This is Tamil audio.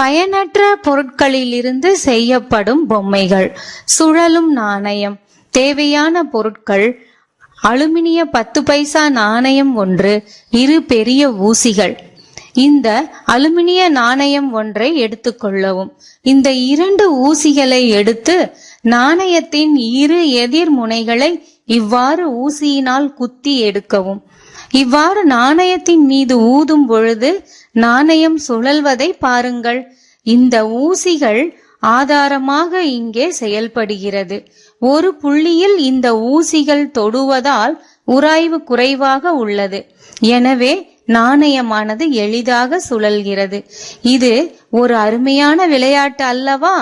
பயனற்ற பொருட்களிலிருந்து செய்யப்படும் பொம்மைகள். சுழலும் நாணயம். தேவையான பொருட்கள்: அலுமினிய 10 பைசா நாணயம் ஒன்று, 2 பெரிய ஊசிகள். இந்த அலுமினிய நாணயம் ஒன்றை எடுத்துக்கொள்ளவும். இந்த 2 ஊசிகளை எடுத்து நாணயத்தின் 2 எதிர் முனைகளை இவ்வாறு ஊசியினால் குத்தி எடுக்கவும். இவ்வாறு நாணயத்தின் மீது ஊதும் பொழுது நாணயம் சுழல்வதை பாருங்கள். இந்த ஊசிகள் ஆதாரமாக இங்கே செயல்படுகிறது. ஒரு புள்ளியில் இந்த ஊசிகள் தொடுவதால் உராய்வு குறைவாக உள்ளது. எனவே நாணயமானது எளிதாக சுழல்கிறது. இது ஒரு அருமையான விளையாட்டு அல்லவா?